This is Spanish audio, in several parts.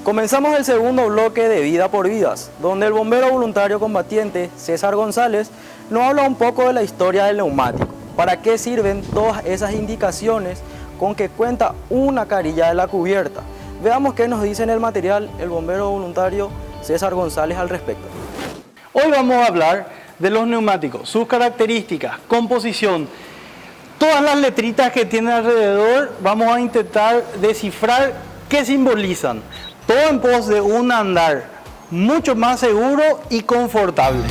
Comenzamos el segundo bloque de Vida por Vidas, donde el bombero voluntario combatiente César González nos habla un poco de la historia del neumático, para qué sirven todas esas indicaciones con que cuenta una carilla de la cubierta. Veamos qué nos dice en el material el bombero voluntario César González al respecto. Hoy vamos a hablar de los neumáticos, sus características, composición, todas las letritas que tienen alrededor. Vamos a intentar descifrar qué simbolizan. Todo en pos de un andar mucho más seguro y confortable.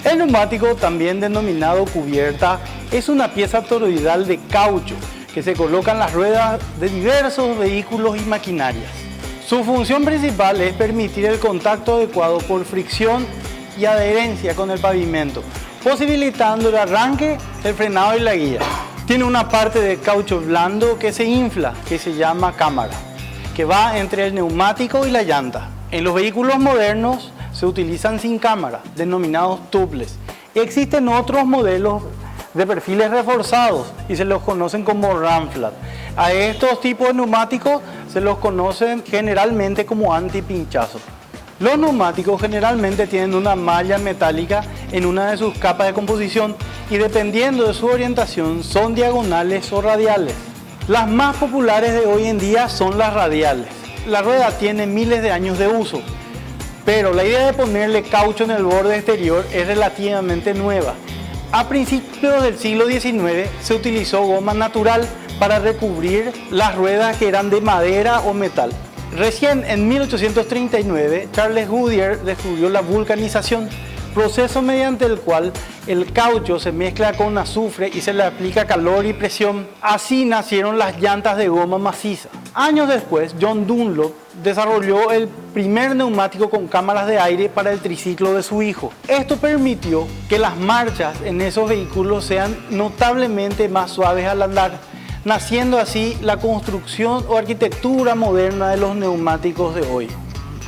El neumático, también denominado cubierta, es una pieza toroidal de caucho que se coloca en las ruedas de diversos vehículos y maquinarias. Su función principal es permitir el contacto adecuado por fricción y adherencia con el pavimento, posibilitando el arranque, el frenado y la guía. Tiene una parte de caucho blando que se infla, que se llama cámara, que va entre el neumático y la llanta. En los vehículos modernos se utilizan sin cámara, denominados tubeless. Existen otros modelos de perfiles reforzados y se los conocen como ramflat. A estos tipos de neumáticos se los conocen generalmente como antipinchazo. Los neumáticos generalmente tienen una malla metálica en una de sus capas de composición y dependiendo de su orientación son diagonales o radiales. Las más populares de hoy en día son las radiales. La rueda tiene miles de años de uso, pero la idea de ponerle caucho en el borde exterior es relativamente nueva. A principios del siglo XIX se utilizó goma natural para recubrir las ruedas que eran de madera o metal. Recién en 1839 Charles Goodyear descubrió la vulcanización, proceso mediante el cual el caucho se mezcla con azufre y se le aplica calor y presión. Así nacieron las llantas de goma maciza. Años después, John Dunlop desarrolló el primer neumático con cámaras de aire para el triciclo de su hijo. Esto permitió que las marchas en esos vehículos sean notablemente más suaves al andar, naciendo así la construcción o arquitectura moderna de los neumáticos de hoy.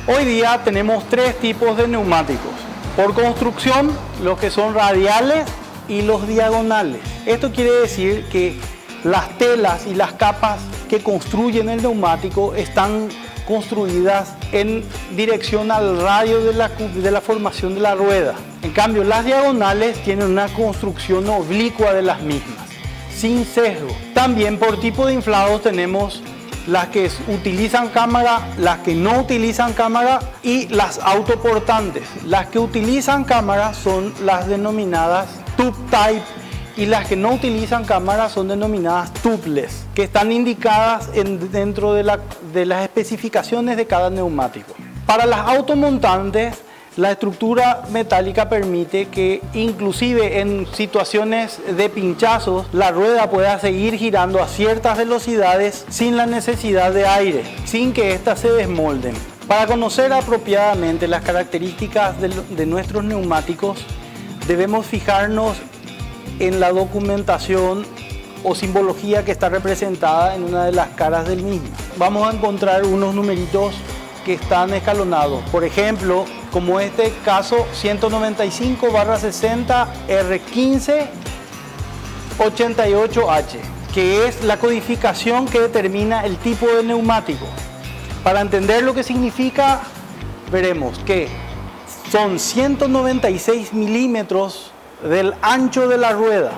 Hoy día tenemos tres tipos de neumáticos. Por construcción, los que son radiales y los diagonales. Esto quiere decir que las telas y las capas que construyen el neumático están construidas en dirección al radio de la formación de la rueda. En cambio, las diagonales tienen una construcción oblicua de las mismas, sin sesgo. También por tipo de inflados tenemos las que utilizan cámara, las que no utilizan cámara y las autoportantes. Las que utilizan cámara son las denominadas tube type y las que no utilizan cámara son denominadas tubeless, que están indicadas dentro de las especificaciones de cada neumático. Para las automontantes, la estructura metálica permite que inclusive en situaciones de pinchazos la rueda pueda seguir girando a ciertas velocidades sin la necesidad de aire, sin que éstas se desmolden. Para conocer apropiadamente las características de nuestros neumáticos, debemos fijarnos en la documentación o simbología que está representada en una de las caras del mismo. Vamos a encontrar unos numeritos que están escalonados. Por ejemplo, como este caso 195/60 R15 88H, que es la codificación que determina el tipo de neumático. Para entender lo que significa, veremos que son 196 milímetros del ancho de la rueda,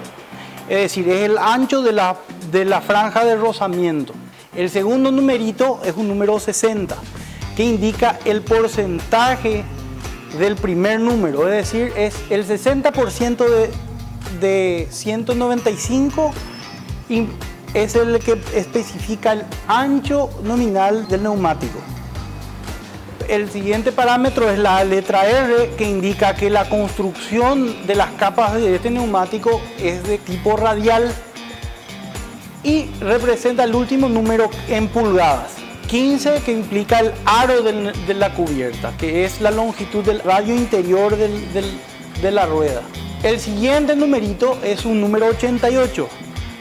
es decir, es el ancho de la franja de rozamiento. El segundo numerito es un número 60, que indica el porcentaje del primer número, es decir, es el 60% de 195 y es el que especifica el ancho nominal del neumático. El siguiente parámetro es la letra R, que indica que la construcción de las capas de este neumático es de tipo radial y representa el último número en pulgadas. 15, que implica el aro de la cubierta, que es la longitud del radio interior de la rueda. El siguiente numerito es un número 88,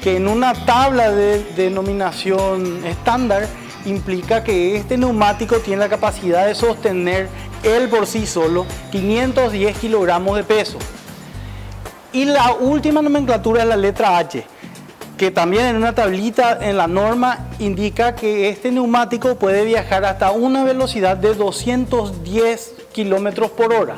que que en una tabla de denominación estándar implica que este neumático tiene la capacidad de sostener él por sí solo 510 kilogramos de peso. Y la última nomenclatura es la letra H, que también en una tablita en la norma indica que este neumático puede viajar hasta una velocidad de 210 kilómetros por hora,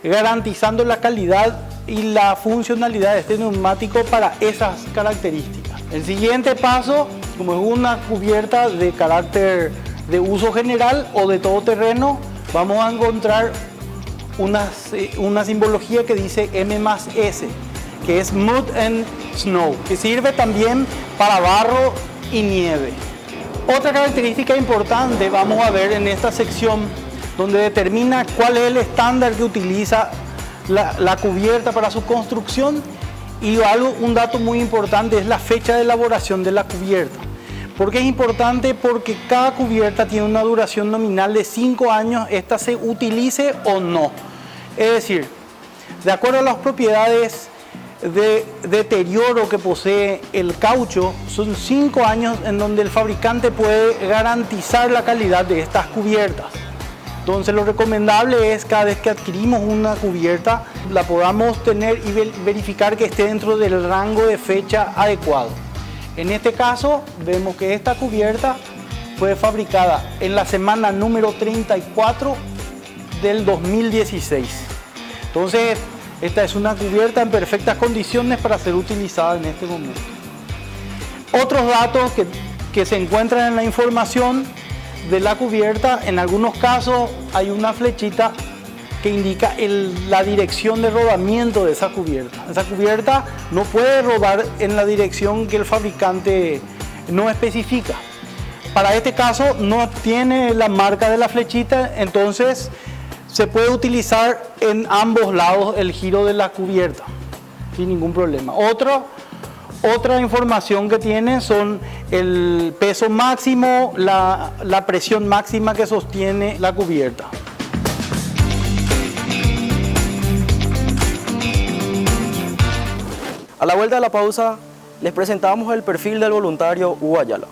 garantizando la calidad y la funcionalidad de este neumático para esas características. El siguiente paso, como es una cubierta de carácter de uso general o de todo terreno, vamos a encontrar una simbología que dice M+S, que es Mud and Snow, que sirve también para barro y nieve. Otra característica importante vamos a ver en esta sección, donde determina cuál es el estándar que utiliza la cubierta para su construcción, y un dato muy importante es la fecha de elaboración de la cubierta. ¿Por qué es importante? Porque cada cubierta tiene una duración nominal de 5 años, esta se utilice o no. Es decir, de acuerdo a las propiedades de deterioro que posee el caucho, son 5 años en donde el fabricante puede garantizar la calidad de estas cubiertas. Entonces lo recomendable es cada vez que adquirimos una cubierta la podamos tener y verificar que esté dentro del rango de fecha adecuado. En este caso vemos que esta cubierta fue fabricada en la semana número 34 del 2016. Entonces esta es una cubierta en perfectas condiciones para ser utilizada en este momento. Otros datos que se encuentran en la información de la cubierta, en algunos casos hay una flechita que indica la dirección de rodamiento de esa cubierta. Esa cubierta no puede rodar en la dirección que el fabricante no especifica. Para este caso no tiene la marca de la flechita, entonces se puede utilizar en ambos lados el giro de la cubierta sin ningún problema. Otra información que tiene son el peso máximo, la presión máxima que sostiene la cubierta. A la vuelta de la pausa, les presentamos el perfil del voluntario Hugo Ayala.